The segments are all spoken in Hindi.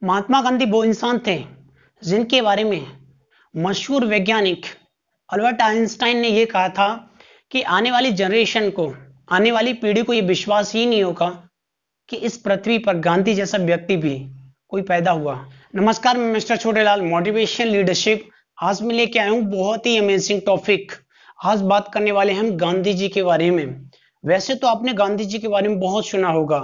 महात्मा गांधी वो इंसान थे जिनके बारे में मशहूर वैज्ञानिक अल्बर्ट आइंस्टाइन ने यह कहा था कि आने वाली जनरेशन को, आने वाली पीढ़ी को यह विश्वास ही नहीं होगा कि इस पृथ्वी पर गांधी जैसा व्यक्ति भी कोई पैदा हुआ। नमस्कार, मैं मिस्टर छोटेलाल, मोटिवेशन लीडरशिप। आज मैं लेके आया हूं बहुत ही अमेजिंग टॉपिक। आज बात करने वाले हैं हम गांधी जी के बारे में। वैसे तो आपने गांधी जी के बारे में बहुत सुना होगा,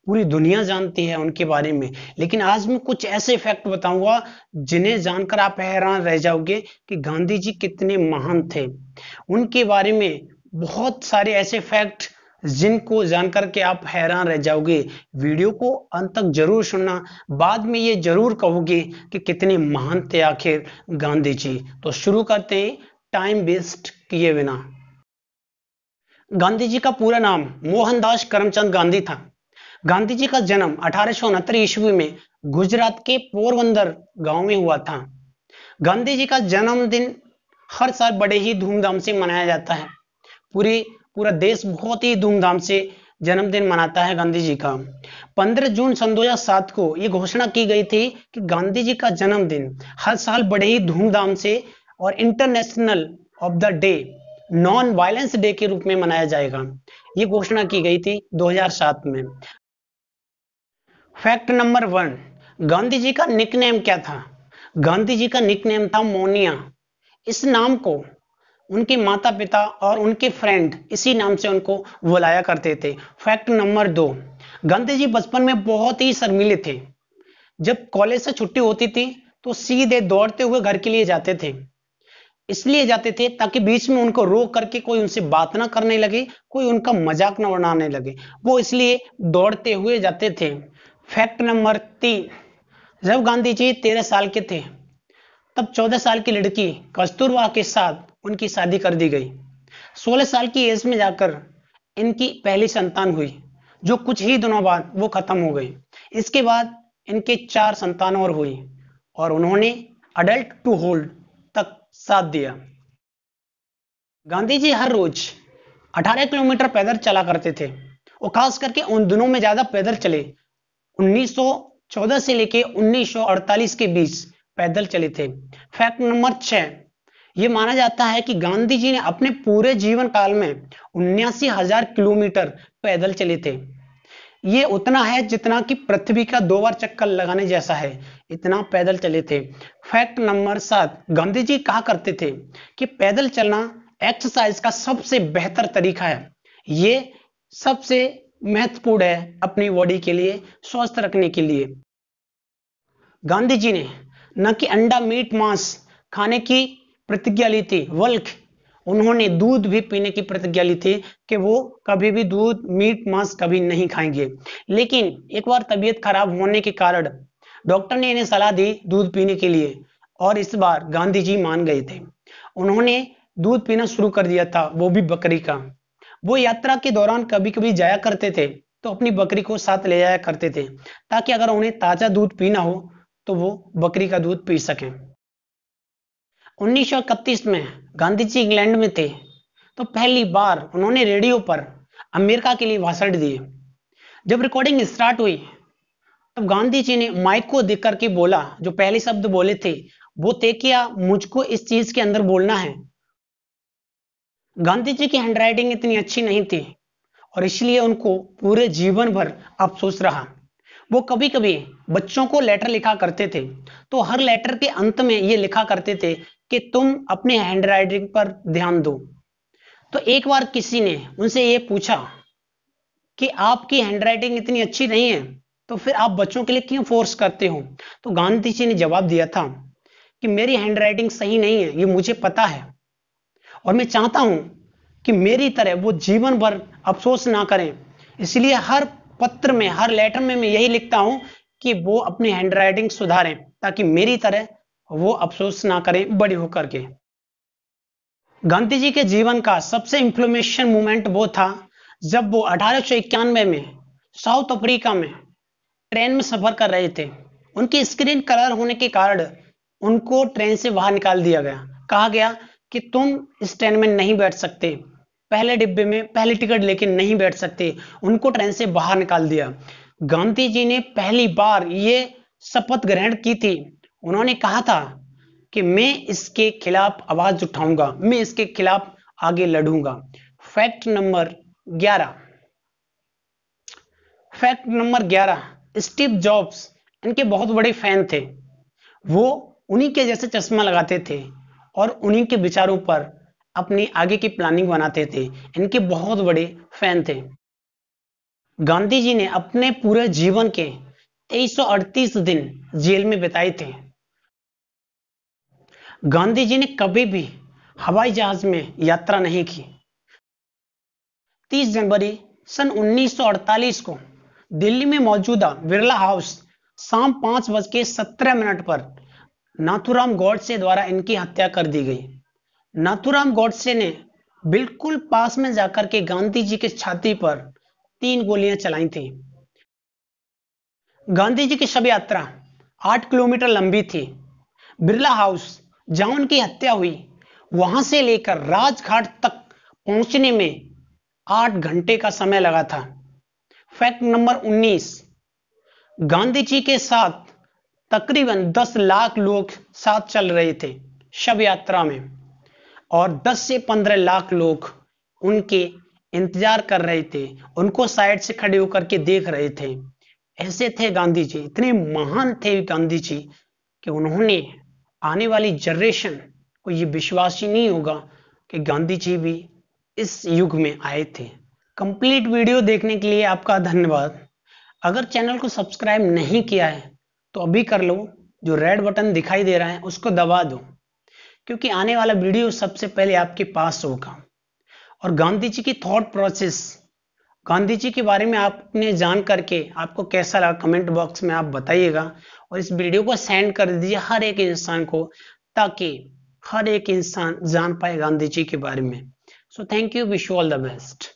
पूरी दुनिया जानती है उनके बारे में, लेकिन आज मैं कुछ ऐसे फैक्ट बताऊंगा जिन्हें जानकर आप हैरान रह जाओगे कि गांधी जी कितने महान थे। उनके बारे में बहुत सारे ऐसे फैक्ट जिनको जानकर के आप हैरान रह जाओगे। वीडियो को अंत तक जरूर सुनना, बाद में ये जरूर कहोगे कि कितने महान थे आखिर गांधी जी। तो शुरू करते हैं टाइम वेस्ट किए बिना। गांधी जी का पूरा नाम मोहनदास करमचंद गांधी था। गांधी जी का जन्म 1869 ईस्वी में गुजरात के पोरबंदर गांव में हुआ था। गांधी जी का जन्मदिन हर साल बड़े ही धूमधाम से मनाया जाता है। पूरा देश बहुत ही धूमधाम से जन्मदिन मनाता है गांधी जी का। 15 जून सन 2007 को यह घोषणा की गई थी कि गांधी जी का जन्मदिन हर साल बड़े ही धूमधाम से और international of the day, non violence day के रूप में मनाया जाएगा। यह घोषणा की गई थी 2007 में। फैक्ट नंबर 1, गांधी जी का निकनेम क्या था? गांधी जी का निकनेम था मोनिया। इस नाम को उनके माता पिता और उनके फ्रेंड इसी नाम से उनको बुलाया करते थे। फैक्ट नंबर 2, गांधी जी बचपन में बहुत ही शर्मीले थे। जब कॉलेज से छुट्टी होती थी तो सीधे दौड़ते हुए घर के लिए जाते थे। इसलिए जाते थे ताकि बीच में उनको रोक करके कोई उनसे बात ना करने लगे, कोई उनका मजाक ना उड़ाने लगे, वो इसलिए दौड़ते हुए जाते थे। फैक्ट नंबर 3, जब गांधी जी 13 साल के थे तब 14 साल की लड़की कस्तूरबा के साथ उनकी शादी कर दी गई। 16 साल की एज में जाकर इनकी पहली संतान हुई, जो कुछ ही दिनों बाद वो खत्म हो गई। इसके बाद इनके 4 संतान और हुई और उन्होंने अडल्ट टू होल्ड तक साथ दिया। गांधी जी हर रोज 18 किलोमीटर पैदल चला करते थे और खास करके उन दिनों में ज्यादा पैदल चले। 1914 से लेके 1948 के बीच पैदल चले थे। फैक्ट नंबर 6, यह माना जाता है कि गांधी जी ने अपने पूरे जीवन काल में 79,000 किलोमीटर पैदल चले थे। यह उतना है जितना कि पृथ्वी का 2 बार चक्कर लगाने जैसा है, इतना पैदल चले थे। फैक्ट नंबर 7, गांधी जी कहा करते थे कि पैदल चलना एक्सरसाइज का सबसे बेहतर तरीका है। यह सबसे महत्वपूर्ण है अपनी बॉडी के लिए, स्वस्थ रखने के लिए। गांधी जी ने न कि अंडा मीट मांस खाने की प्रतिज्ञा ली थी, बल्कि उन्होंने दूध भी पीने की प्रतिज्ञा ली थी कि वो कभी भी दूध मीट मांस कभी नहीं खाएंगे। लेकिन एक बार तबीयत खराब होने के कारण डॉक्टर ने इन्हें सलाह दी दूध पीने के लिए और इस बार गांधी जी मान गए थे। उन्होंने दूध पीना शुरू कर दिया था, वो भी बकरी का। वो यात्रा के दौरान कभी कभी जाया करते थे तो अपनी बकरी को साथ ले जाया करते थे ताकि अगर उन्हें ताजा दूध पीना हो तो वो बकरी का दूध पी सकें। 1931 में गांधी जी इंग्लैंड में थे तो पहली बार उन्होंने रेडियो पर अमेरिका के लिए भाषण दिए। जब रिकॉर्डिंग स्टार्ट हुई तब गांधी जी ने माइक को देख करके बोला, जो पहले शब्द बोले थे वो थे क्या मुझको इस चीज के अंदर बोलना है। गांधी जी की हैंडराइटिंग इतनी अच्छी नहीं थी और इसलिए उनको पूरे जीवन भर अफसोस रहा। वो कभी कभी बच्चों को लेटर लिखा करते थे तो हर लेटर के अंत में ये लिखा करते थे कि तुम अपने हैंडराइटिंग पर ध्यान दो। तो एक बार किसी ने उनसे ये पूछा कि आपकी हैंडराइटिंग इतनी अच्छी नहीं है तो फिर आप बच्चों के लिए क्यों फोर्स करते हो? तो गांधी जी ने जवाब दिया था कि मेरी हैंडराइटिंग सही नहीं है, ये मुझे पता है और मैं चाहता हूं कि मेरी तरह वो जीवन भर अफसोस ना करें। इसलिए हर पत्र में, हर लेटर में मैं यही लिखता हूं कि वो अपनी हैंडराइटिंग सुधारें ताकि मेरी तरह वो अफसोस ना करें बड़े होकर के। गांधी जी के जीवन का सबसे इंफ्लेमेशन मूवमेंट वो था जब वो 1891 में साउथ अफ्रीका में ट्रेन में सफर कर रहे थे। उनकी स्क्रीन कलर होने के कारण उनको ट्रेन से बाहर निकाल दिया गया। कहा गया कि तुम इस ट्रेन में नहीं बैठ सकते, पहले डिब्बे में पहली टिकट लेके नहीं बैठ सकते। उनको ट्रेन से बाहर निकाल दिया। गांधी जी ने पहली बार ये शपथ ग्रहण की थी, उन्होंने कहा था कि मैं इसके खिलाफ आवाज उठाऊंगा, मैं इसके खिलाफ आगे लड़ूंगा। Fact number 11। Fact number 11, Steve Jobs इनके बहुत बड़े फैन थे। वो उन्हीं के जैसे चश्मा लगाते थे और उन्हीं के विचारों पर अपनी आगे की प्लानिंग बनाते थे। इनके बहुत बड़े फैन थे। गांधी जी ने अपने पूरे जीवन के 2338 दिन जेल में बिताए थे। गांधी जी ने कभी भी हवाई जहाज में यात्रा नहीं की। 30 जनवरी सन 1948 को दिल्ली में मौजूदा बिरला हाउस शाम 5:17 पर नाथूराम गॉडसे द्वारा इनकी हत्या कर दी गई। नाथूराम गॉडसे ने बिल्कुल पास में जाकर के गांधी जी की छाती पर 3 गोलियां चलाई थी। गांधी जी की शव यात्रा 8 किलोमीटर लंबी थी। बिरला हाउस जहां उनकी हत्या हुई, वहां से लेकर राजघाट तक पहुंचने में 8 घंटे का समय लगा था। फैक्ट नंबर 19, गांधी जी के साथ तकरीबन 10 लाख लोग साथ चल रहे थे शव यात्रा में, और 10 से 15 लाख लोग उनके इंतजार कर रहे थे, उनको साइड से खड़े होकर के देख रहे थे। ऐसे थे गांधी जी, इतने महान थे गांधी जी कि उन्होंने आने वाली जनरेशन को ये विश्वास ही नहीं होगा कि गांधी जी भी इस युग में आए थे। कंप्लीट वीडियो देखने के लिए आपका धन्यवाद। अगर चैनल को सब्सक्राइब नहीं किया है तो अभी कर लो, जो रेड बटन दिखाई दे रहा है उसको दबा दो, क्योंकि आने वाला वीडियो सबसे पहले आपके पास होगा। और गांधी जी की थॉट प्रोसेस, गांधी जी के बारे में आपने जान करके आपको कैसा लगा कमेंट बॉक्स में आप बताइएगा, और इस वीडियो को सेंड कर दीजिए हर एक इंसान को, ताकि हर एक इंसान जान पाए गांधी जी के बारे में। So thank you, wish you all the best.